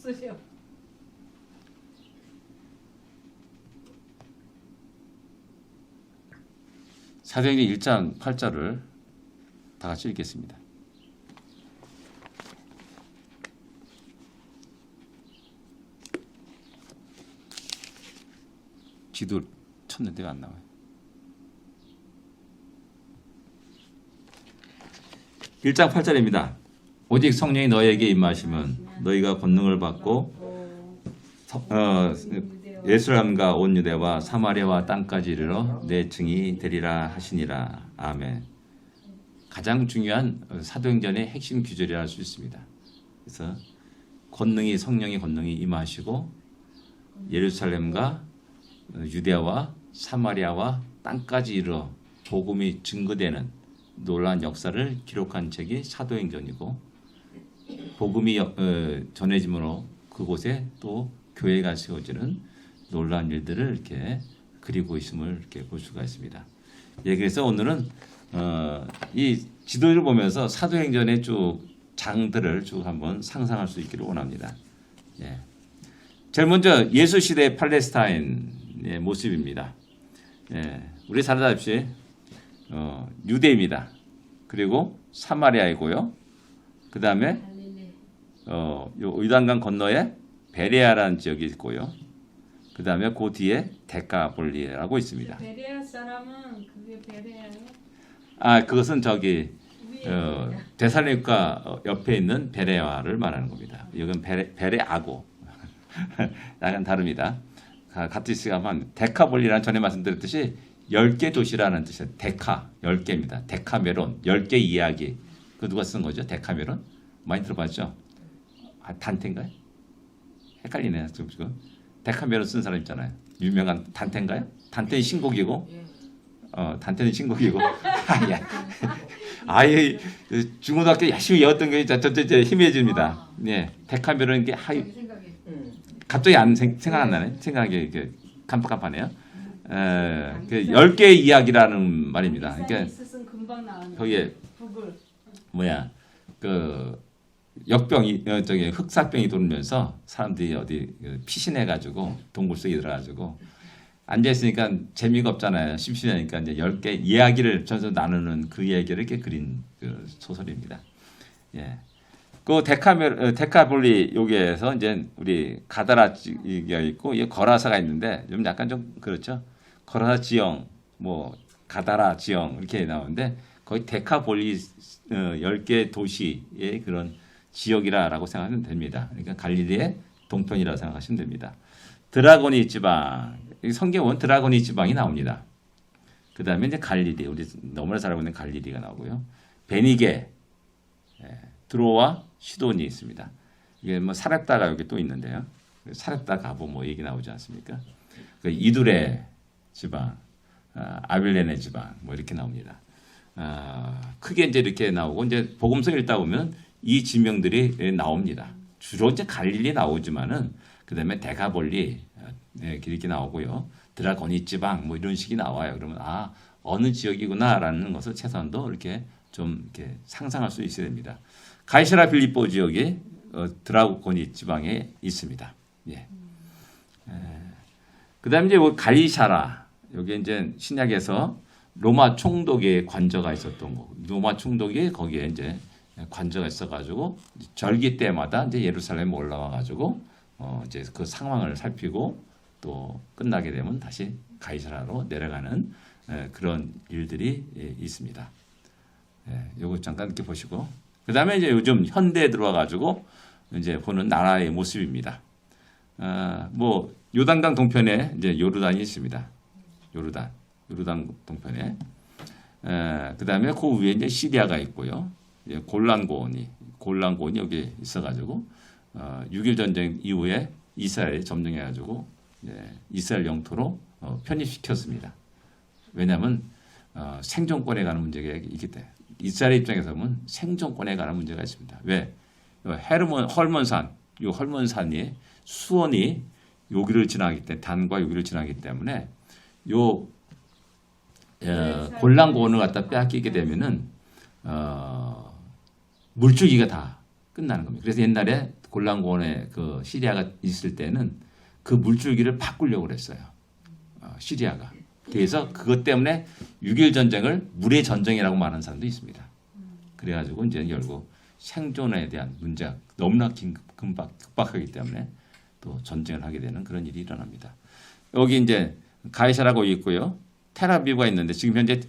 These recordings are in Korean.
쓰셔. 사도행전 1장 8절을 다 같이 읽겠습니다. 지도 쳤는데 왜 안 나와요? 1장 8절입니다. 오직 성령이 너에게 임하시면 너희가 권능을 받고 예루살렘과 온 유대와 사마리아와 땅까지 이르러 내 증인이 되리라 하시니라. 아멘. 가장 중요한 사도행전의 핵심 규절이라 할 수 있습니다. 그래서 성령의 권능이 임하시고 예루살렘과 유대와 사마리아와 땅까지 이르러 복음이 증거되는 놀라운 역사를 기록한 책이 사도행전이고, 복음이 전해짐으로 그곳에 또 교회가 세워지는 놀라운 일들을 이렇게 그리고 있음을 이렇게 볼 수가 있습니다. 예, 그래서 오늘은 이 지도를 보면서 사도행전의 쭉 장들을 쭉 한번 상상할 수 있기를 원합니다. 예. 제일 먼저 예수 시대 팔레스타인의 모습입니다. 예, 우리 잘 알다시피 유대입니다. 그리고 사마리아이고요. 그 다음에 요 요단강 건너에 베레아라는 지역이 있고요. 그 다음에 그 뒤에 데카볼리라고 있습니다. 베레아 사람은 그게 베레아예요? 아, 그것은 저기 데살로니가 옆에 있는 베레아를 말하는 겁니다. 이건 베레아고 약간 다릅니다. 같이 시가면 데카볼리라는 전에 말씀드렸듯이 10개 도시라는 뜻이에요. 데카, 10개입니다. 데카메론, 10개 이야기. 그 누가 쓴 거죠? 데카메론? 많이 들어봤죠? 아, 단테인가요? 헷갈리네요. 지금. 데카메론 쓴 사람 있잖아요. 유명한 단테인가요? 단테는 신곡이고, 단테는 신곡이고. 아예 중고등학교 열심히 외웠던 게 이제 희미해집니다. 네, 데카메론 게 갑자기 생각 안 나네. 생각이 깜빡깜빡하네요. 그 10개의 이야기라는 말입니다. 그러니까 거기에 그 역병이 저기 흑사병이 돌면서 사람들이 어디 피신해가지고 동굴 속에 들어가지고 앉아 있으니까 재미가 없잖아요. 심심하니까 이제 10개 이야기를 전서 나누는 그 이야기를 이렇게 그린 그 소설입니다. 예. 그 데카볼리 여기에서 이제 우리 가다라가 있고 이 거라사가 있는데 좀 약간 좀 그렇죠. 거라사 지형, 뭐 가다라 지형 이렇게 나오는데 거의 데카볼리 10개 도시의 그런 지역이라고 생각하면 됩니다. 그러니까 갈릴리의 동편이라고 생각하시면 됩니다. 드라고니 지방, 성경은 드라고니 지방이 나옵니다. 그 다음에 이제 갈릴리, 우리 너무나 잘 알고 있는 갈릴리가 나오고요. 베니게, 드로와 시돈이 있습니다. 이게 뭐 사렙다가 여기 또 있는데요. 사렙다 가보 뭐 얘기 나오지 않습니까? 그 이두레 지방, 아빌레네 지방 뭐 이렇게 나옵니다. 크게 이제 이렇게 나오고 이제 복음서 읽다 보면 이 지명들이 나옵니다. 주로 이제 갈릴리 나오지만은 그 다음에 데카볼리 이렇게 나오고요. 드라고니 지방 뭐 이런 식이 나와요. 그러면 어느 지역이구나라는 것을 최소한도 이렇게 좀 이렇게 상상할 수 있어야 됩니다. 가이사라 빌립보 지역이 드라고니 지방에 있습니다. 예. 그다음에 이제 갈리샤라 여기 이제 신약에서 로마 총독의 관저가 있었던 거. 로마 총독이 거기에 이제 관저가 있어가지고 절기 때마다 이제 예루살렘 올라와가지고 이제 그 상황을 살피고 또 끝나게 되면 다시 가이사라로 내려가는 그런 일들이 있습니다. 요거 잠깐 이렇게 보시고 그 다음에 이제 요즘 현대에 들어와가지고 이제 보는 나라의 모습입니다. 뭐 요단강 동편에 이제 요르단이 있습니다. 요르단 동편에 그 다음에 그 위에 이제 시리아가 있고요. 골란고원이 여기 있어가지고 6.1 전쟁 이후에 이스라엘이 점령해가지고 이스라엘 영토로 편입시켰습니다. 왜냐하면 생존권에 관한 문제가 있기 때문에 이스라엘 입장에서 보면 생존권에 관한 문제가 있습니다. 왜? 헐몬산, 이 헐몬산이 수원이 여기를 지나기 때문에 단과 여기를 지나기 때문에 요 골란고원을 갖다 빼앗기게 되면은 물줄기가 다 끝나는 겁니다. 그래서 옛날에 골란고원에 그 시리아가 있을 때는 그 물줄기를 바꾸려고 그랬어요. 시리아가. 그래서 그것 때문에 6.1 전쟁을 물의 전쟁이라고 말하는 사람도 있습니다. 그래가지고 이제 결국 생존에 대한 문제가 너무나 급박하기 때문에 또 전쟁을 하게 되는 그런 일이 일어납니다. 여기 이제 가이사라고 있고요. 텔아비브가 있는데 지금 현재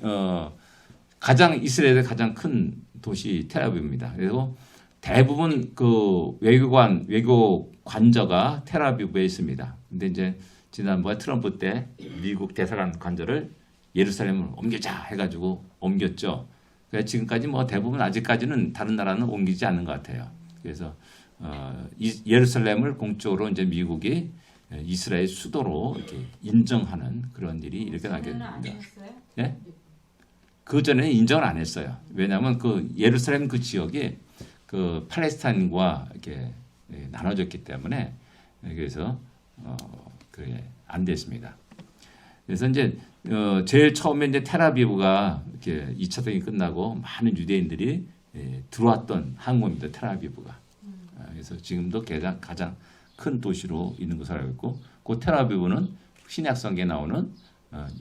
가장 이스라엘의 가장 큰 도시 텔아비브입니다. 그리고 대부분 그 외교 관저가 텔아비브에 있습니다. 근데 이제 지난번에 트럼프 때 미국 대사관 관저를 예루살렘으로 옮기자 해가지고 옮겼죠. 그래서 지금까지 뭐 대부분 아직까지는 다른 나라는 옮기지 않는 것 같아요. 그래서 예루살렘을 공적으로 이제 미국이 이스라엘 수도로 이렇게 인정하는 그런 일이 이렇게 나게 됩니다. 예? 그 전에는 인정을 안 했어요. 왜냐하면 그 예루살렘 그 지역이 그 팔레스타인과 이렇게 나눠졌기 때문에 그래서 그게 안 됐습니다. 그래서 이제 제일 처음에 이제 텔아비브가 이렇게 2차 대전이 끝나고 많은 유대인들이 들어왔던 항구입니다. 텔아비브가. 그래서 지금도 가장 큰 도시로 있는 것으로 알고 있고, 그 텔아비브는 신약 성경에 나오는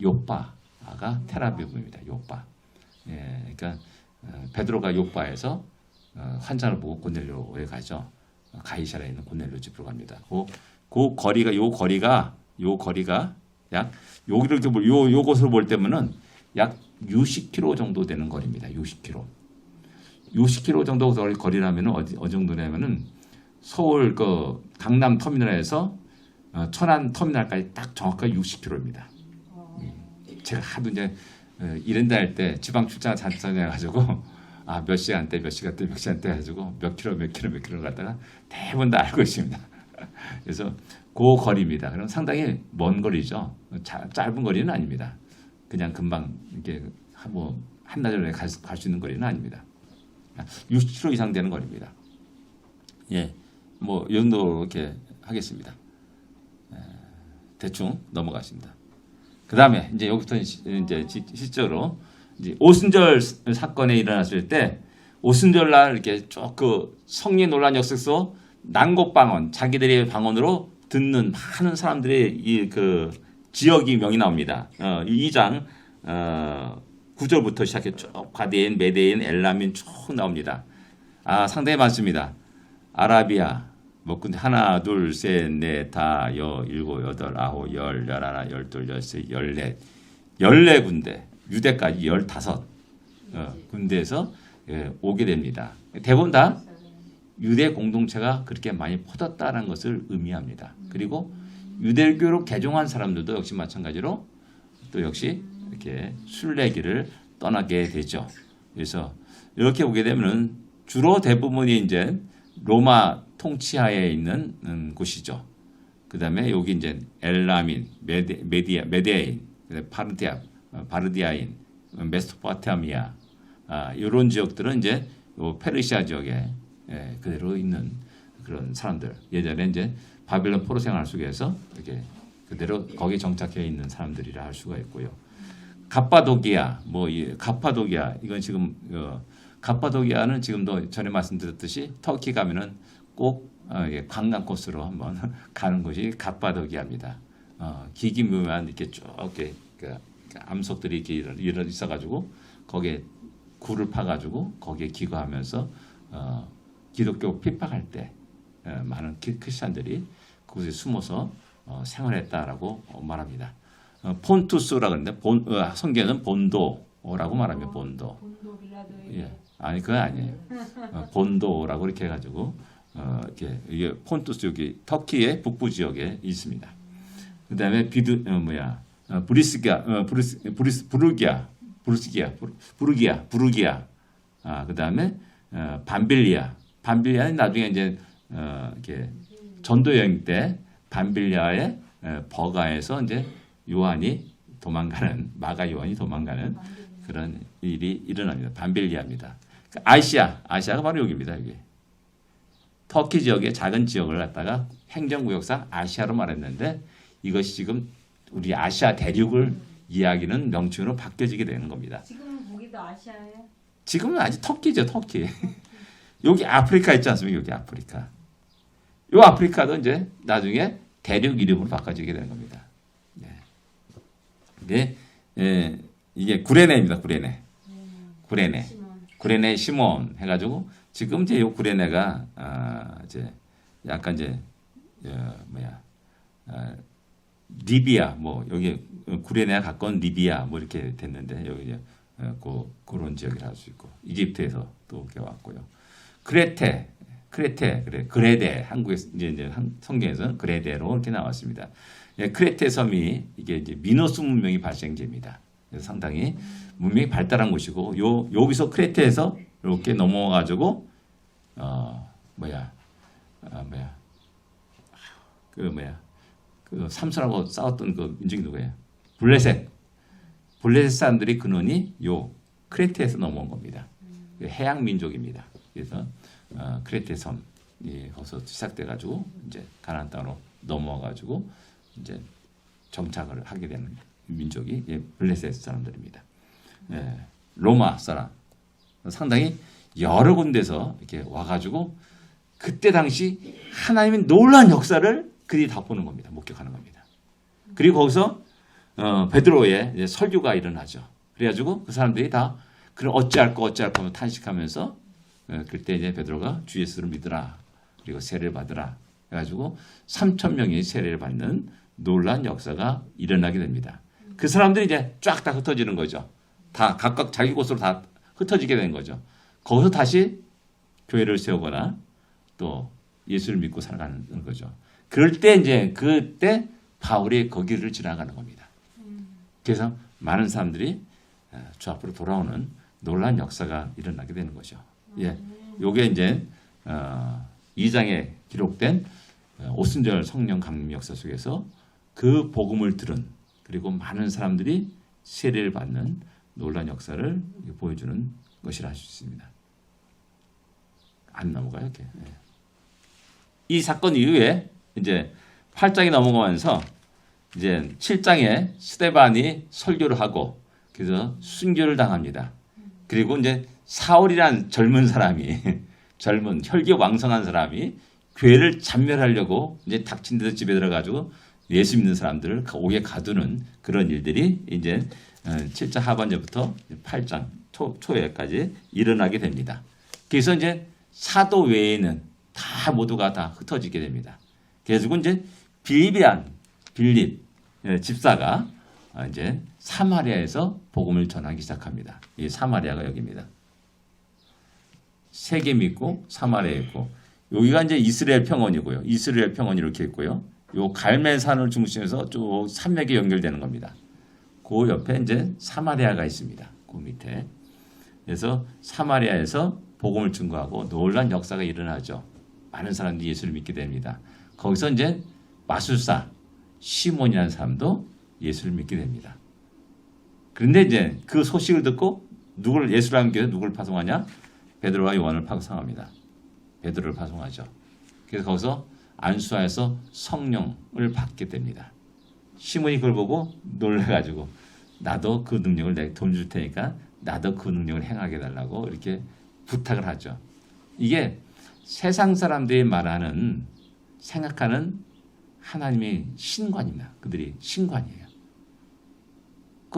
요빠가 텔아비브입니다. 요빠. 예, 그러니까 베드로가 요빠에서 환상을 보고 고넬료에 가죠. 가이사라에 있는 고넬료 집으로 갑니다. 그 거리가 요 거리가 약 여기를 이렇게 요 곳으로 볼 때면은 약 60km 정도 되는 거리입니다. 60km. 60km 정도 거리라면은 어디 정도냐면은 서울 그 강남 터미널에서 천안 터미널까지 딱 정확하게 60km입니다. 제가 하도 이제 이런 데 할 때 지방 출장 잔뜩 해가지고 몇 시간대 해가지고 몇 킬로 갔다가 대부분 다 알고 있습니다. 그래서 그 거리입니다. 그럼 상당히 먼 거리죠. 짧은 거리는 아닙니다. 그냥 금방 이렇게 뭐 한나절에 갈 수 있는 거리는 아닙니다. 60km 이상 되는 거리입니다. 예, 뭐 이 정도로 이렇게 하겠습니다. 대충 넘어가십니다. 그 다음에 이제 여기부터 이제 실제로 이제 오순절 사건에 일어났을 때 오순절 날 이렇게 쭉 그 성리 논란 역사에서 난곡 방언, 자기들의 방언으로 듣는 많은 사람들의 이 그 지역이 명이 나옵니다. 2장 9절부터 시작해 쭉 가데인, 메데인, 엘라민 쭉 나옵니다. 상당히 많습니다. 아라비아, 뭐 근데 하나, 둘, 셋, 넷, 다, 일곱, 여덟, 아홉, 열, 열하나, 열둘, 열셋, 열넷, 14군데, 유대까지 15 군데에서 오게 됩니다. 대부분 다 유대 공동체가 그렇게 많이 퍼졌다는 것을 의미합니다. 그리고 유대교로 개종한 사람들도 역시 마찬가지로 또 역시 이렇게 순례길을 떠나게 되죠. 그래서 이렇게 오게 되면은 주로 대부분이 이제 로마 통치하에 있는 곳이죠. 그 다음에 여기 이제 엘라민, 메데인, 바르디아인, 메소포타미아, 이런 지역들은 이제 페르시아 지역에 그대로 있는 그런 사람들. 예전에 이제 바빌론 포로 생활 속에서 이렇게 그대로 거기 정착해 있는 사람들이라 할 수가 있고요. 갑바도기아, 갑바도기아 이건 지금 갑바도기아는 지금도 전에 말씀드렸듯이 터키 가면은 꼭 관광 코스로 한번 가는 곳이 갑바도기아입니다. 기기묘한 이렇게 쭉 이렇게 암석들이 이렇게 있어가지고 거기에 굴을 파가지고 거기에 기거하면서 기독교 핍박할 때 많은 크리스찬들이 그곳에 숨어서 생활했다라고 말합니다. 폰투스라고 하는데 성경에는 본도라고 말합니다. 본도. 예, 아니 그건 아니에요. 본도라고 이렇게 해가지고 이게 폰투스 여기 터키의 북부 지역에 있습니다. 그다음에 부르기아. 그다음에 반빌리아는 나중에 이제 이렇게 전도 여행 때 반빌리아의 버가에서 이제 마가 요한이 도망가는 그런 일이 일어납니다. 반빌리아입니다. 아시아가 바로 여기입니다. 여기 터키 지역의 작은 지역을 갖다가 행정구역상 아시아로 말했는데 이것이 지금 우리 아시아 대륙을 이야기는 명칭으로 바뀌어지게 되는 겁니다. 지금은 거기도 아시아예요? 지금은 아직 터키죠, 터키. 여기 아프리카 있지 않습니까? 여기 아프리카. 요 아프리카도 이제 나중에 대륙 이름으로 바꿔지게 되는 겁니다. 네. 근데 이게 구레네입니다. 구레네. 구레네 시몬 해가지고 지금 이제 요 구레네가 이제 약간 이제 리비아 뭐 여기 구레네가 가까운 리비아 뭐 이렇게 됐는데 여기 이제 그런 지역이라 할 수 있고 이집트에서 또 이렇게 왔고요. 그레테 그래 그레데 한국에서 이제 성경에서는 그레데로 이렇게 나왔습니다. 예, 크레테 섬이 이게 이제 미노스 문명이 발생지입니다. 그래서 상당히 문명이 발달한 곳이고 여기서 크레테에서 이렇게 넘어가지고 그 삼손하고 싸웠던 그 민족이 누구예요? 블레셋 사람들이 근원이 요 크레테에서 넘어온 겁니다. 해양 민족입니다. 그래서 크레테 섬이 거기서 시작돼가지고 이제 가나안 땅으로 넘어와가지고 이제 정착을 하게 되는 민족이 블레셋 사람들입니다. 로마 사람 상당히 여러 군데서 이렇게 와가지고 그때 당시 하나님의 놀라운 역사를 그들이 다 보는 겁니다. 목격하는 겁니다. 그리고 거기서 베드로의 설교가 일어나죠. 그래가지고 그 사람들이 다 그럼 어찌할까 하면 탄식하면서 그때 이제 베드로가 주 예수를 믿으라 그리고 세례를 받으라 해가지고 3,000명이 세례를 받는 놀라운 역사가 일어나게 됩니다. 그 사람들이 이제 쫙 다 흩어지는 거죠. 다 각각 자기 곳으로 다 흩어지게 된 거죠. 거기서 다시 교회를 세우거나 또 예수를 믿고 살아가는 거죠. 그럴 때 이제 그때 바울이 거기를 지나가는 겁니다. 그래서 많은 사람들이 주 앞으로 돌아오는 놀라운 역사가 일어나게 되는 거죠. 예, 요게 이제 2장에 기록된 오순절 성령 강림 역사 속에서 그 복음을 들은 그리고 많은 사람들이 세례를 받는 놀라운 역사를 보여주는 것이라 할 수 있습니다. 안 넘어가요, 이렇게. 예. 이 사건 이후에 이제 8장이 넘어가면서 이제 7장에 스데반이 설교를 하고 그래서 순교를 당합니다. 그리고 이제 사울이란 젊은 사람이 젊은 혈기왕성한 사람이 교회를 잔멸하려고 이제 닥친 데서 집에 들어가지고 예수 믿는 사람들을 옥에 가두는 그런 일들이 이제 7장 하반절부터 8장 초에까지 일어나게 됩니다. 그래서 이제 사도 외에는 다 모두가 다 흩어지게 됩니다. 그래서 이제 빌립 집사가 이제 사마리아에서 복음을 전하기 시작합니다. 이 사마리아가 여기입니다. 세겜이 있고 사마리아 있고 여기가 이제 이스라엘 평원이고요. 이스라엘 평원이 이렇게 있고요. 요 갈멜산을 중심에서 쭉 산맥이 연결되는 겁니다. 그 옆에 이제 사마리아가 있습니다. 그 밑에. 그래서 사마리아에서 복음을 증거하고 놀라운 역사가 일어나죠. 많은 사람들이 예수를 믿게 됩니다. 거기서 이제 마술사 시몬이라는 사람도 예수를 믿게 됩니다. 그런데 이제 그 소식을 듣고 예수를 믿게 해서 누구를 파송하냐? 베드로와 요한을 파송합니다. 베드로를 파송하죠. 그래서 거기서 안수하여서 성령을 받게 됩니다. 시몬이 그걸 보고 놀라가지고 나도 그 능력을 내가 돈 줄 테니까 나도 그 능력을 행하게 해달라고 이렇게 부탁을 하죠. 이게 세상 사람들이 말하는 생각하는 하나님의 신관입니다. 그들이 신관이에요.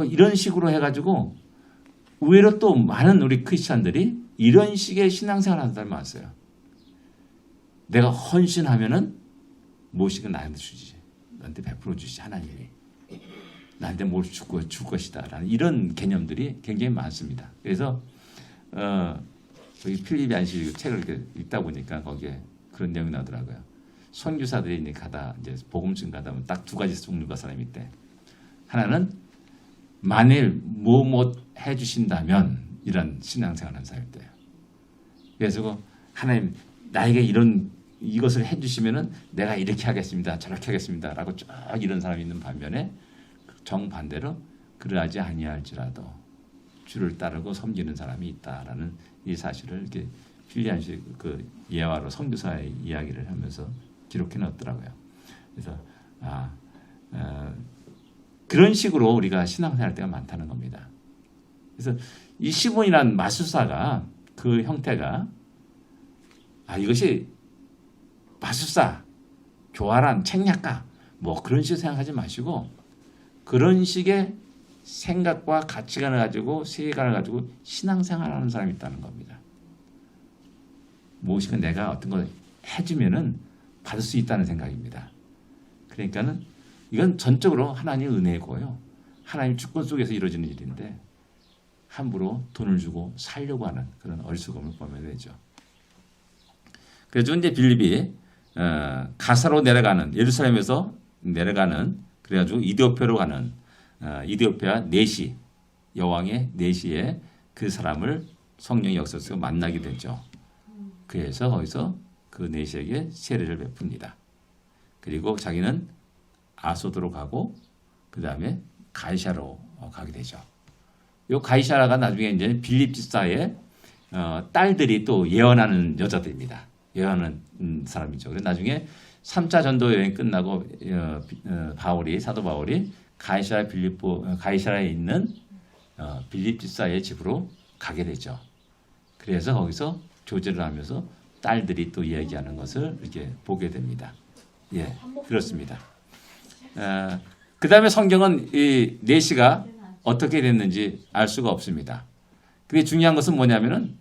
이런 식으로 해가지고 의외로 또 많은 우리 크리스찬들이 이런 식의 신앙생활 하는 사람이 많았어요. 내가 헌신하면은 무엇이든 나한테 주지. 나한테 100% 주지 하나님이. 나한테 뭘 줄 것이다. 라는 이런 개념들이 굉장히 많습니다. 그래서 여기 필립이 안식 책을 이렇게 읽다 보니까 거기에 그런 내용이 나오더라고요. 선교사들이 이제 복음증 가다 보면 딱 두 가지 종류가 사람이 있대. 하나는 만일 뭐 해주신다면 이런 신앙생활하는 사람일 때예요. 그래서 하나님 나에게 이것을 해주시면은 내가 이렇게 하겠습니다, 저렇게 하겠습니다라고 쫙 이런 사람이 있는 반면에 정반대로 그러하지 아니할지라도 주를 따르고 섬기는 사람이 있다라는 이 사실을 이렇게 필리안식 그 예화로 선교사의 이야기를 하면서 기록해 놨더라고요. 그래서 그런 식으로 우리가 신앙생활 때가 많다는 겁니다. 그래서 이 시몬이라는 마술사가 그 형태가 이것이 마술사, 교활한 책략가 뭐 그런 식으로 생각하지 마시고 그런 식의 생각과 가치관을 가지고 세계관을 가지고 신앙생활하는 사람이 있다는 겁니다. 무엇인가 내가 어떤 걸 해주면은 받을 수 있다는 생각입니다. 그러니까는 이건 전적으로 하나님의 은혜고요. 하나님 주권 속에서 이루어지는 일인데 함부로 돈을 주고 살려고 하는 그런 어리석음을 보면 되죠. 그래서 이제 빌립이 가사로 내려가는 예루살렘에서 내려가는 그래가지고 이디오피아로 가는 이디오피아 네시 여왕의 네시에 그 사람을 성령의 역사에서 만나게 되죠. 그래서 거기서 그 네시에게 세례를 베풉니다. 그리고 자기는 아소도로 가고 그 다음에 가이사로 가게 되죠. 요 가이사라가 나중에 이제 빌립 집사의 딸들이 또 예언하는 여자들입니다. 예언하는 사람이죠. 그래서 나중에 3차 전도 여행 끝나고 사도 바울이 가이사라에 있는 빌립 집사의 집으로 가게 되죠. 그래서 거기서 교제를 하면서 딸들이 또 이야기하는 것을 이렇게 보게 됩니다. 예, 그렇습니다. 그 다음에 성경은 이 네시가 어떻게 됐는지 알 수가 없습니다. 그게 중요한 것은 뭐냐면은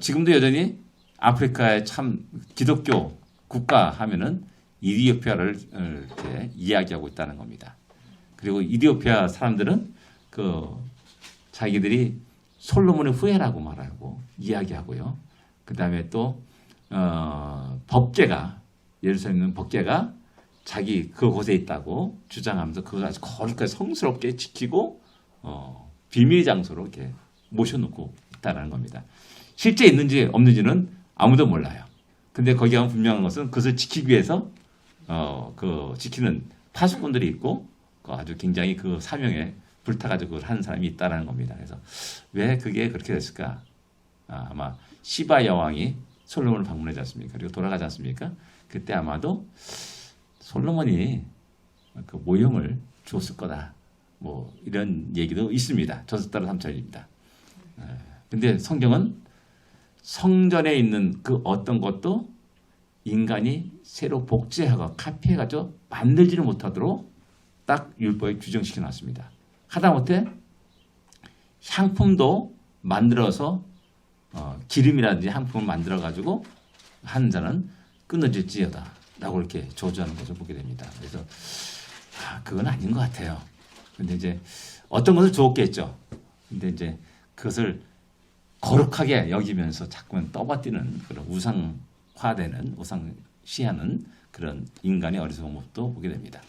지금도 여전히 아프리카의 참 기독교 국가 하면은 이디오피아를 이렇게 이야기하고 있다는 겁니다. 그리고 이디오피아 사람들은 자기들이 솔로몬의 후예라고 말하고 이야기하고요. 그 다음에 또 법궤가 예루살렘에 있는 법궤가 자기 그곳에 있다고 주장하면서 그걸 아주 거룩하게 성스럽게 지키고 비밀 장소로 이렇게 모셔놓고 있다는 겁니다. 실제 있는지 없는지는 아무도 몰라요. 근데 거기 가면 분명한 것은 그것을 지키기 위해서 지키는 파수꾼들이 있고 아주 굉장히 그 사명에 불타가지고 하는 사람이 있다는 겁니다. 그래서 왜 그게 그렇게 됐을까? 아마 시바 여왕이 솔로몬을 방문하지 않습니까? 그리고 돌아가지 않습니까? 그때 아마도 솔로몬이 그 모형을 주었을 거다. 뭐 이런 얘기도 있습니다. 전설따라 삼천입니다. 근데 성경은 성전에 있는 그 어떤 것도 인간이 새로 복제하고 카피해가지고 만들지를 못하도록 딱 율법에 규정시켜 놨습니다. 하다못해 향품도 만들어서 기름이라든지 향품을 만들어가지고 하는 자는 끊어질지어다 라고 이렇게 저주하는 것을 보게 됩니다. 그래서 그건 아닌 것 같아요. 근데 이제 어떤 것을 주었겠죠. 근데 이제 그것을 거룩하게 여기면서 자꾸만 떠받드는 그런 우상화되는 우상시하는 그런 인간의 어리석은 모습도 보게 됩니다.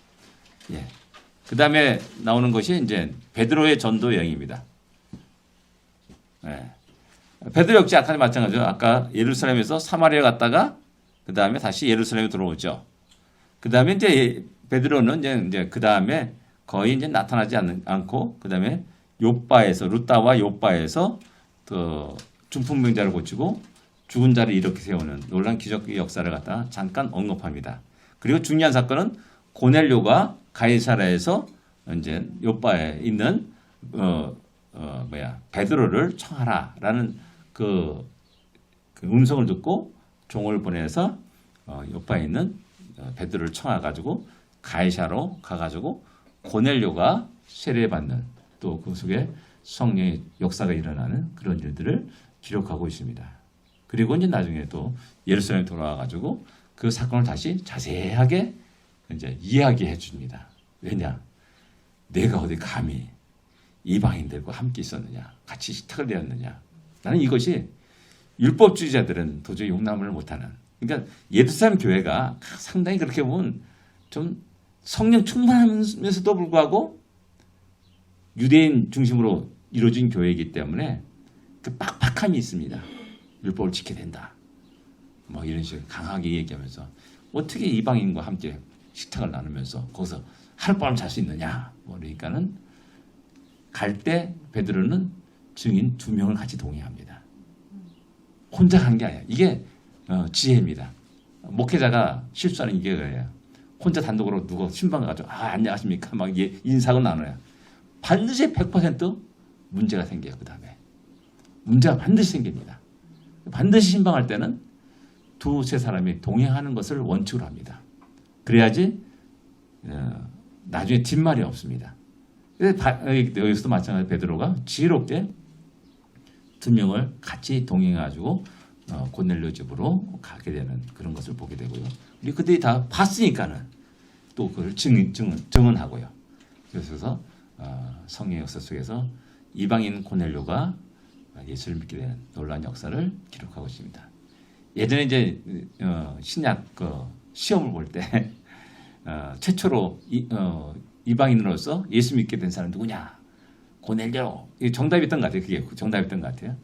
예. 그 다음에 나오는 것이 이제 베드로의 전도 여행입니다. 예. 베드로 역시 아까 마찬가지죠. 아까 예루살렘에서 사마리아 갔다가 그 다음에 다시 예루살렘에 들어오죠. 그 다음에 이제 베드로는 이제 그 다음에 거의 이제 나타나지 않고 그 다음에 요빠에서 루다와 요빠에서 그 중풍병자를 고치고 죽은 자를 일으켜 세우는 놀라운 기적의 역사를 갖다 잠깐 언급합니다. 그리고 중요한 사건은 고넬료가 가이사라에서 이제 요빠에 있는 베드로를 청하라라는 그 음성을 듣고 종을 보내서 요빠에 있는 베드로를 청해 가지고 가이사로 가가지고 고넬료가 세례받는 또 그 속에 성령의 역사가 일어나는 그런 일들을 기록하고 있습니다. 그리고 이제 나중에 또 예루살렘에 돌아와 가지고 그 사건을 다시 자세하게 이제 이야기해 줍니다. 왜냐? 내가 어디 감히 이방인들과 함께 있었느냐? 같이 식탁을 내었느냐? 나는 이것이 율법주의자들은 도저히 용납을 못하는. 그러니까 예루살렘 교회가 상당히 그렇게 보면 좀 성령 충만하면서도 불구하고 유대인 중심으로 이루어진 교회이기 때문에 그 빡빡함이 있습니다. 율법을 지켜야 된다. 뭐 이런 식으로 강하게 얘기하면서 어떻게 이방인과 함께 식탁을 나누면서 거기서 하룻밤을 잘 수 있느냐. 뭐 그러니까는 갈 때 베드로는 증인 2명을 같이 동의합니다. 혼자 간 게 아니야. 이게 지혜입니다. 목회자가 실수하는 게 그래요. 혼자 단독으로 누구 신방 가지고 안녕하십니까 막 인사하고 나눠요. 반드시 100% 문제가 생겨요. 그 다음에 문제가 반드시 생깁니다. 반드시 신방할 때는 두세 사람이 동행하는 것을 원칙으로 합니다. 그래야지 나중에 뒷말이 없습니다. 여기서도 마찬가지로 베드로가 지혜롭게 두 명을 같이 동행해가지고 고넬료 집으로 가게 되는 그런 것을 보게 되고요. 그리고 그들이 다 봤으니까는 또 그걸 증언하고요. 그래서 성의 역사 속에서 이방인 고넬료가 예수를 믿게 되는 놀라운 역사를 기록하고 있습니다. 예전에 이제 신약 시험을 볼 때 최초로 이방인으로서 예수 믿게 된 사람 누구냐? 고넬료. 정답이었던 것 같아요. 그게 정답이었던 것 같아요.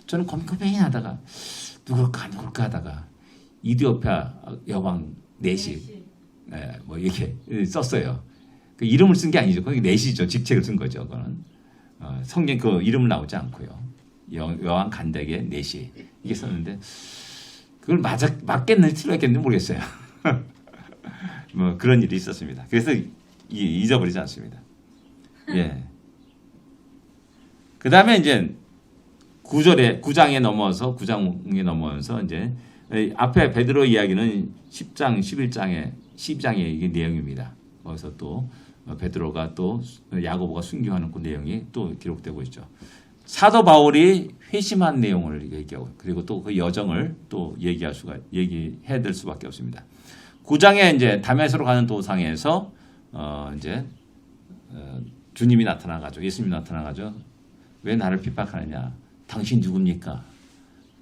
저는 고민하다가 누굴까 하다가 이디오피아 여왕 넷이 뭐 이렇게 썼어요. 그 이름을 쓴 게 아니죠. 그게 넷이죠. 직책을 쓴 거죠. 그거는 성경 그 이름을 나오지 않고요. 여왕 간덱의 넷이 이게 썼는데 그걸 맞겠는지 틀렸겠는지 모르겠어요. 뭐 그런 일이 있었습니다. 그래서 잊어버리지 않습니다. 예. 그 다음에 이제 9장에 넘어서 이제 앞에 베드로 이야기는 10장, 12장의 이게 내용입니다. 거기서 또 베드로가 또 야고보가 순교하는 그 내용이 또 기록되고 있죠. 사도 바울이 회심한 내용을 얘기하고 그리고 또 그 여정을 또 얘기해야 될 수밖에 없습니다. 9장에 이제 다메섹으로 가는 도상에서 이제 주님이 나타나가지고 예수님이 나타나가지고 왜 나를 핍박하느냐? 당신 누굽니까?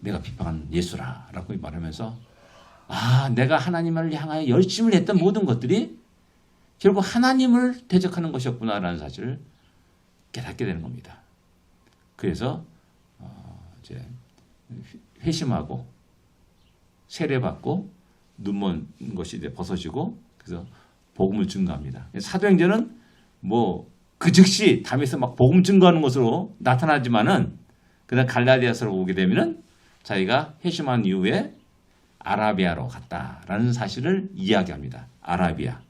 내가 핍박한 예수라라고 말하면서 내가 하나님을 향하여 열심을 했던 모든 것들이 결국 하나님을 대적하는 것이었구나라는 사실을 깨닫게 되는 겁니다. 그래서 이제 회심하고 세례받고 눈먼 것이 이제 벗어지고 그래서 복음을 증거합니다. 사도행전은 뭐 그 즉시 담에서 막 복음 증거하는 것으로 나타나지만은 그다음 갈라디아서로 오게 되면은 자기가 회심한 이후에 아라비아로 갔다라는 사실을 이야기합니다. 아라비아.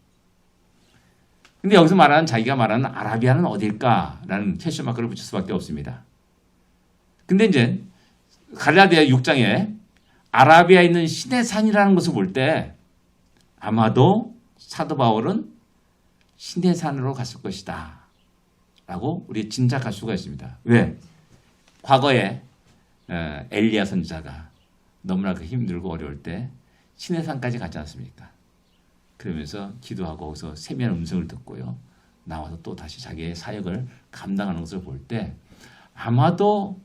근데 여기서 자기가 말하는 아라비아는 어딜까라는 퀘스천 마크를 붙일 수밖에 없습니다. 근데 이제 갈라디아 6장에 아라비아에 있는 시내산이라는 것을 볼 때 아마도 사도 바울은 시내산으로 갔을 것이다 라고 우리 짐작할 수가 있습니다. 왜? 과거에 엘리야 선지자가 너무나 힘들고 어려울 때 시내산까지 갔지 않습니까? 그러면서 기도하고 거기서 세미한 음성을 듣고요. 나와서 또 다시 자기의 사역을 감당하는 것을 볼 때 아마도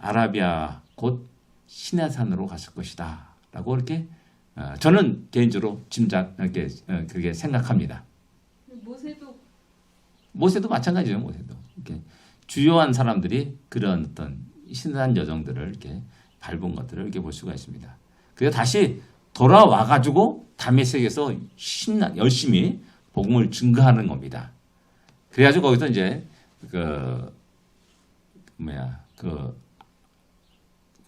아라비아 곧 시내산으로 갔을 것이다 라고 이렇게 저는 개인적으로 그게 생각합니다. 모세도 마찬가지예요. 모세도 이렇게 주요한 사람들이 그런 어떤 신난 여정들을 이렇게 밟은 것들을 이렇게 볼 수가 있습니다. 그래서 다시 돌아와 가지고 다메섹에서 열심히 복음을 증거하는 겁니다. 그래가지고 거기서 이제 그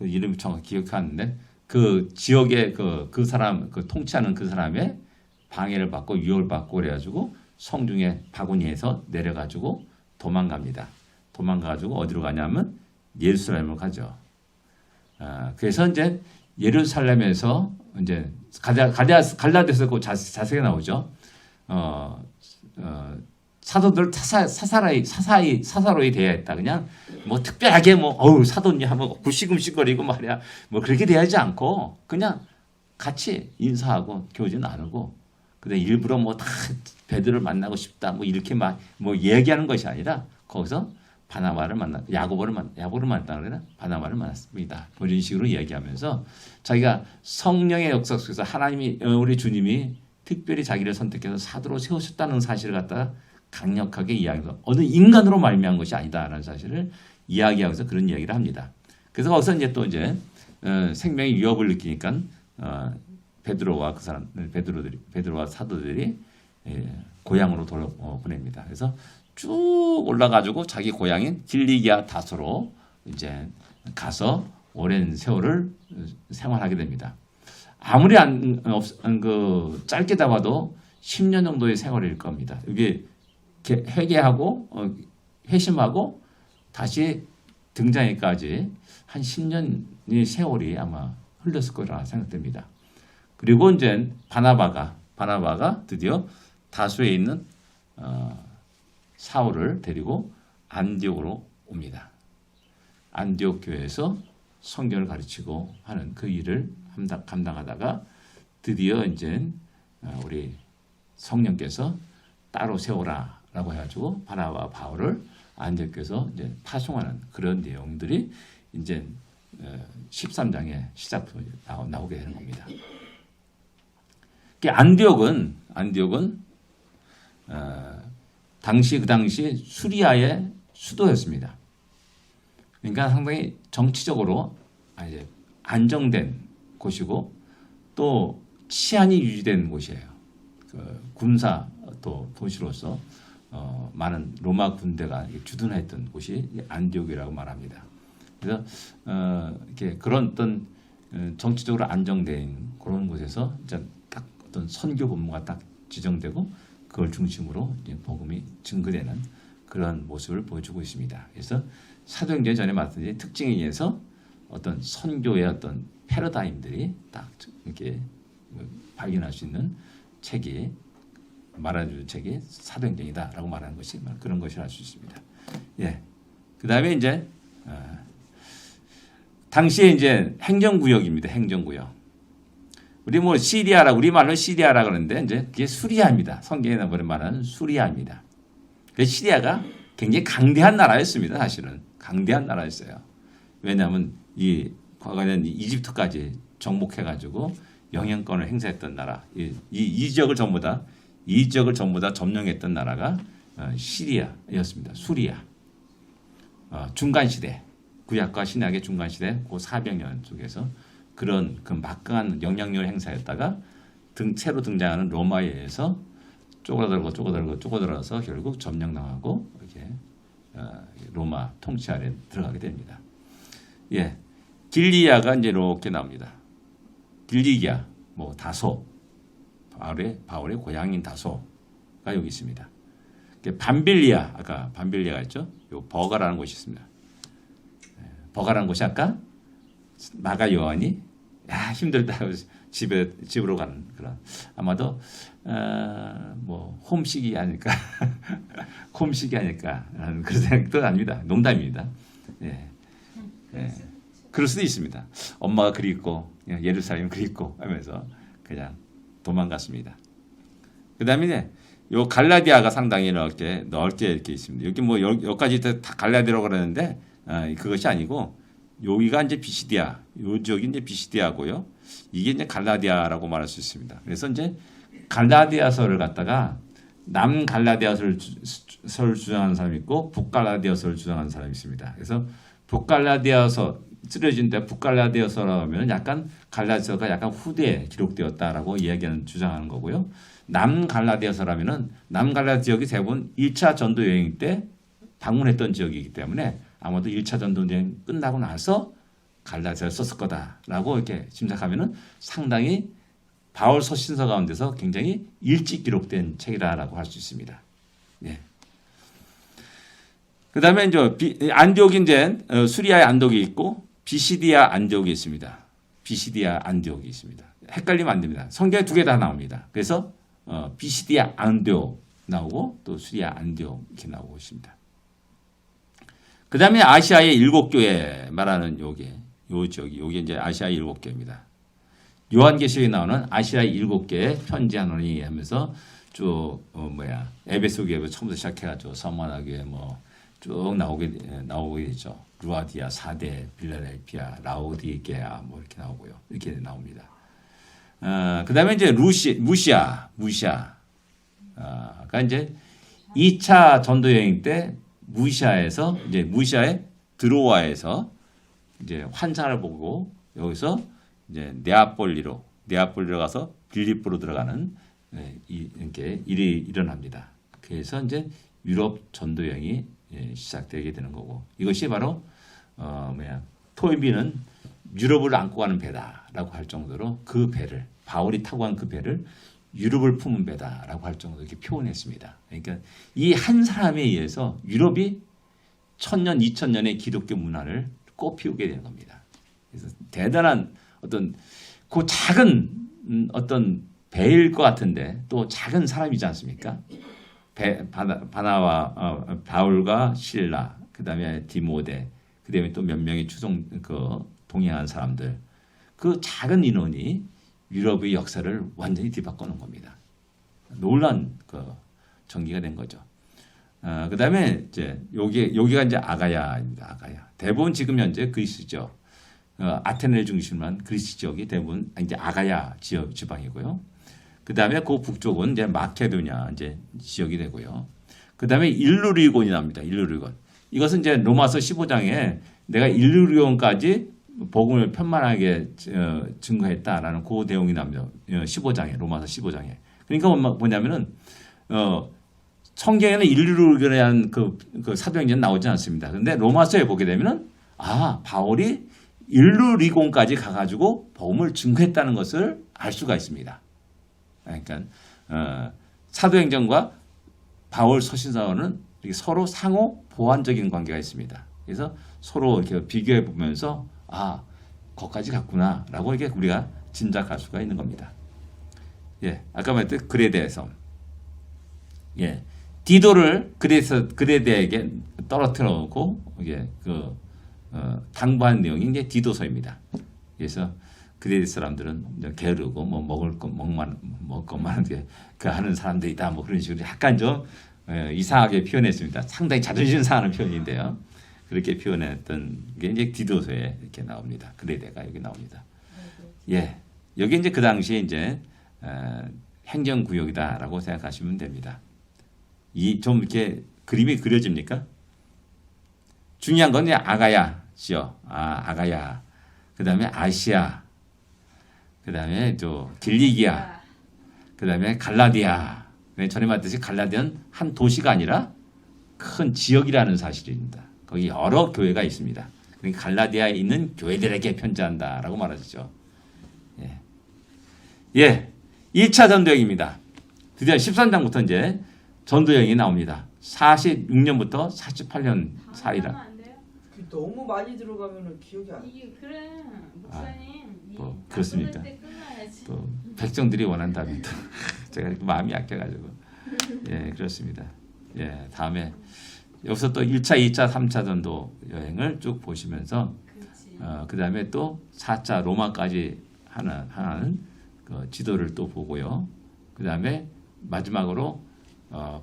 이름이 정확히 기억이 안 나는데 그 지역의 그 사람 통치하는 그 사람의 방해를 받고 유혹을 받고 그래가지고 성중에 바구니에서 내려가지고 도망갑니다. 도망가가지고 어디로 가냐면 예루살렘으로 가죠. 그래서 이제 예루살렘에서 이제 갈라디아서 그 자세히 나오죠. 사도들 사사로이 되어야 했다. 그냥 뭐 특별하게 사도냐 하면 굴시금시거리고 말이야. 뭐 그렇게 돼야지 않고 그냥 같이 인사하고 교제 나누고 근데 일부러 다 베드로를 만나고 싶다 이렇게 얘기하는 것이 아니라 거기서 바나바를 야고보를 만났다 그러나 바나바를 만났습니다. 이런 식으로 이야기하면서 자기가 성령의 역사 속에서 하나님이 우리 주님이 특별히 자기를 선택해서 사도로 세우셨다는 사실을 갖다가 강력하게 이야기해서 어느 인간으로 말미암은 것이 아니다라는 사실을 이야기하면서 그런 이야기를 합니다. 그래서 거기서 이제 또 생명의 위협을 느끼니까 베드로와 베드로와 사도들이 고향으로 보냅니다. 그래서 쭉 올라가지고 자기 고향인 길리기아 다소로 이제 가서 오랜 세월을 생활하게 됩니다. 아무리 짧게 잡아도 10년 정도의 세월일 겁니다. 이게 회개하고 회심하고 다시 등장하기까지 한 10년의 세월이 아마 흘렀을 거라 생각됩니다. 그리고 이제 바나바가 드디어 다수에 있는 사울을 데리고 안디옥으로 옵니다. 안디옥 교회에서 성경을 가르치고 하는 그 일을 감당하다가 드디어 이제 우리 성령께서 따로 세워라라고 해가지고 바나바와 바울을 안디옥에서 이제 파송하는 그런 내용들이 이제 13장에 시작부터 나오게 되는 겁니다. 안디옥은 그 당시 수리아의 수도였습니다. 그러니까 상당히 정치적으로 이제 안정된 곳이고 또 치안이 유지된 곳이에요. 그 군사 또 도시로서 많은 로마 군대가 주둔했던 곳이 안디옥이라고 말합니다. 그래서 이렇게 그런 어떤 정치적으로 안정된 그런 곳에서 이제 딱 어떤 선교 본부가 딱 지정되고 그걸 중심으로 이제 복음이 증거되는 그런 모습을 보여주고 있습니다. 그래서 사도행전 전에 말씀드린 특징에 의해서 어떤 선교의 어떤 패러다임들이 딱 이렇게 발견할 수 있는 책이 말해주는 책이 사도행전이다라고 말하는 것이 그런 것이라 할 수 있습니다. 예. 그 다음에 이제 당시에 이제 행정구역입니다. 행정구역. 우리 뭐 시리아라 우리 말로 시리아라 그러는데 이제 그게 수리아입니다. 성경에 말하는 수리아입니다. 그 시리아가 굉장히 강대한 나라였습니다. 사실은 강대한 나라였어요. 왜냐하면 이 과거에는 이집트까지 정복해가지고 영향권을 행사했던 나라, 이 지역을 전부 다 점령했던 나라가 시리아였습니다. 수리아. 중간 시대, 구약과 신약의 중간 시대, 그 400년 속에서 그런 그 막강한 영향력을 행사했다가 새로 등장하는 로마에 의해서 쪼그라들어서 결국 점령당하고 이렇게 로마 통치 아래 들어가게 됩니다. 예, 길리아가 이제 이렇게 나옵니다. 길리기아, 뭐 다소, 바울의 고향인 다소가 여기 있습니다. 밤빌리아, 아까 밤빌리아가 있죠. 요 버가라는 곳이 있습니다. 버가라는 곳이 아까 마가 요한이 힘들다 집으로 가는 그런 아마도 뭐 홈식이 아닐까 홈식이 아닐까라는 그런 생각도 합니다. 농담입니다. 예. 예. 그럴 수도 있습니다. 엄마가 그립고 예루살렘 그립고 하면서 그냥 도망갔습니다. 그다음에 요 갈라디아가 상당히 넓게 이렇게 있습니다. 여기 뭐 여기까지 다 갈라디아라고 그러는데 그것이 아니고 여기가 이제 비시디아, 요 지역이 이제 비시디아고요. 이게 이제 갈라디아라고 말할 수 있습니다. 그래서 이제 갈라디아서를 갖다가 남 갈라디아서를 주장하는 사람이 있고 북갈라디아서를 주장하는 사람이 있습니다. 그래서 북갈라디아서 쓰려진 때 북갈라디아서라고 하면 약간 갈라디아서가 약간 후대에 기록되었다라고 이야기하는 주장하는 거고요. 남갈라디아서라면은 남갈라디아 지역이 대부분 1차 전도 여행 때 방문했던 지역이기 때문에 아마도 1차 전도 여행 끝나고 나서 갈라디아서를 썼을 거다라고 이렇게 짐작하면은 상당히 바울 서신서 가운데서 굉장히 일찍 기록된 책이라고 할 수 있습니다. 예. 그 다음에 이제 안디옥이 이제 수리아의 안디옥이 있고 비시디아 안디옥이 있습니다. 비시디아 안디옥이 있습니다. 헷갈리면 안 됩니다. 성경에 두 개 다 나옵니다. 그래서 비시디아 안디옥 나오고 또 수리아 안디옥 이렇게 나오고 있습니다. 그 다음에 아시아의 7교회 말하는 요 지역이 요게 이제 아시아의 7교회입니다. 요한계시록에 나오는 아시아의 7개의 편지하노니 하면서 쭉 에베소 교회 처음부터 시작해가지고 서머나 교회 쭉 나오게 되죠. 루아디아, 사데, 빌라델피아, 라오디게아 이렇게 나오고요. 이렇게 나옵니다. 그 다음에 이제 무시아가 이제 2차 전도 여행 때 무시아의 드로아에서 이제 환상을 보고 여기서 이제 네아폴리로 가서 빌립보로 들어가는 이렇게 일이 일어납니다. 그래서 이제 유럽 전도 여행이 시작되게 되는 거고 이것이 바로 토이비는 유럽을 안고 가는 배다라고 할 정도로 그 배를 바울이 타고 간 그 배를 유럽을 품은 배다라고 할 정도로 이렇게 표현했습니다. 그러니까 이 한 사람에 의해서 유럽이 1000년, 2000년의 기독교 문화를 꽃피우게 되는 겁니다. 그래서 대단한 어떤 그 작은 어떤 배일 것 같은데 또 작은 사람이지 않습니까? 바울과 실라, 그 다음에 디모데, 그 다음에 또 몇 명의 동행한 사람들, 그 작은 인원이 유럽의 역사를 완전히 뒤바꿔 놓은 겁니다. 놀란 전기가 된 거죠. 그 다음에 이제 여기가 이제 아가야입니다. 아가야. 대부분 지금 현재 그리스죠. 아테네를 중심으로 한 그리스 지역이 대부분 이제 아가야 지방이고요. 그 다음에 그 북쪽은 이제 마케도냐 이제 지역이 되고요. 그 다음에 일루리곤이 납니다. 일루리곤. 이것은 이제 로마서 15장에 내가 일루리곤까지 복음을 편만하게 증거했다라는 그 내용이 납니다. 15장에 로마서 15장에. 그러니까 뭐냐면은 성경에는 일루리곤에 대한 그 사도행전 나오지 않습니다. 그런데 로마서에 보게 되면은 바울이 일루리곤까지 가가지고 복음을 증거했다는 것을 알 수가 있습니다. 그러니까 사도행전과 바울 서신서는 서로 상호 보완적인 관계가 있습니다. 그래서 서로 이렇게 비교해 보면서 거기까지 갔구나라고 이렇게 우리가 짐작할 수가 있는 겁니다. 예, 아까 말했듯 그레데에서 디도를 그레데에게 떨어뜨려 놓고 이게 당부한 내용이 이제 디도서입니다. 그래서 그레데 사람들은 게으르고 먹을 것만 하는 사람들이다 그런 식으로 약간 좀 이상하게 표현했습니다. 상당히 자존심 상하는 표현인데요. 그렇게 표현했던 게 이제 디도서에 이렇게 나옵니다. 그레데가 여기 나옵니다. 예, 여기 이제 그 당시에 이제 행정구역이다라고 생각하시면 됩니다. 좀 이렇게 그림이 그려집니까? 중요한 건 이제 아가야죠. 아가야. 그 다음에 아시아. 그 다음에 또 길리기아. 그 다음에 갈라디아. 전에 말했듯이 갈라디아는 한 도시가 아니라 큰 지역이라는 사실입니다. 거기 여러 교회가 있습니다. 그러니까 갈라디아에 있는 교회들에게 편지한다라고 말하죠. 예. 2차 전도여행입니다. 드디어 13장부터 이제 전도여행이 나옵니다. 46년부터 48년 사이라. 너무 많이 들어가면 기억이 안 나. 이게 그래 목사님. 그렇습니까? 또 백성들이 원한다면 또 제가 이렇게 마음이 약해가지고 예 그렇습니다. 예 다음에 여기서 또 1차, 2차, 3차 전도 여행을 쭉 보시면서 그 다음에 또 4차 로마까지 하는 지도를 또 보고요. 그 다음에 마지막으로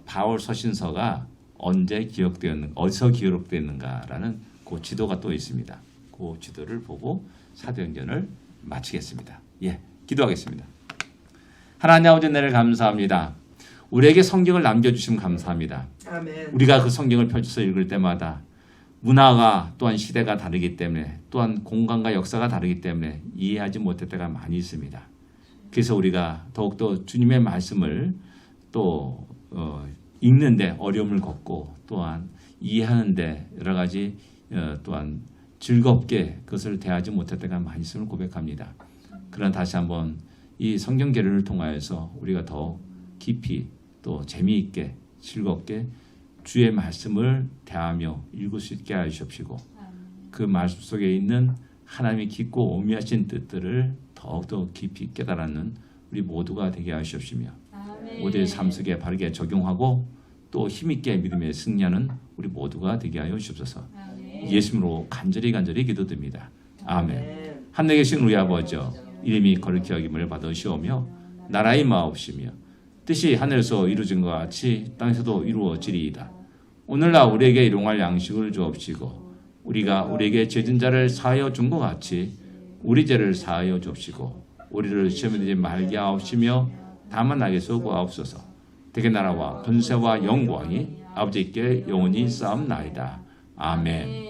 바울 서신서가 어디서 기록되었는가라는 그 지도가 또 있습니다. 그 지도를 보고 사도행전을 마치겠습니다. 예, 기도하겠습니다. 하나님 아버지 은혜를 감사합니다. 우리에게 성경을 남겨주시면 감사합니다. 아멘. 우리가 그 성경을 펼쳐서 읽을 때마다 문화가 또한 시대가 다르기 때문에 또한 공간과 역사가 다르기 때문에 이해하지 못할 때가 많이 있습니다. 그래서 우리가 더욱더 주님의 말씀을 또 읽는데 어려움을 겪고 또한 이해하는데 여러 가지 또한 즐겁게 그것을 대하지 못할 때가 많이 있음을 고백합니다. 그러나 다시 한번 이 성경 계류를 통하여서 우리가 더 깊이 또 재미있게 즐겁게 주의 말씀을 대하며 읽을 수 있게 하시옵시고 그 말씀 속에 있는 하나님의 깊고 오묘하신 뜻들을 더욱더 깊이 깨달는 우리 모두가 되게 하시옵시며 모두의 삶 속에 바르게 적용하고 또 힘있게 믿음에 승리하는 우리 모두가 되게 하여 주옵소서. 예수님으로 간절히 기도드립니다. 아멘. 하늘에 계신 우리 아버지여 이름이 거룩히 여김을 받으시오며 나라의 마옵시며 뜻이 하늘에서 이루어진 것 같이 땅에서도 이루어지리이다. 오늘날 우리에게 일용할 양식을 주옵시고 우리가 우리에게 죄진 자를 사하여 준 것 같이 우리 죄를 사하여 주옵시고 우리를 시험에 들지 말게 하옵시며 다만 나에게서 구하옵소서. 대개 나라와 권세와 영광이 아버지께 영원히 쌓옵나이다. 아멘.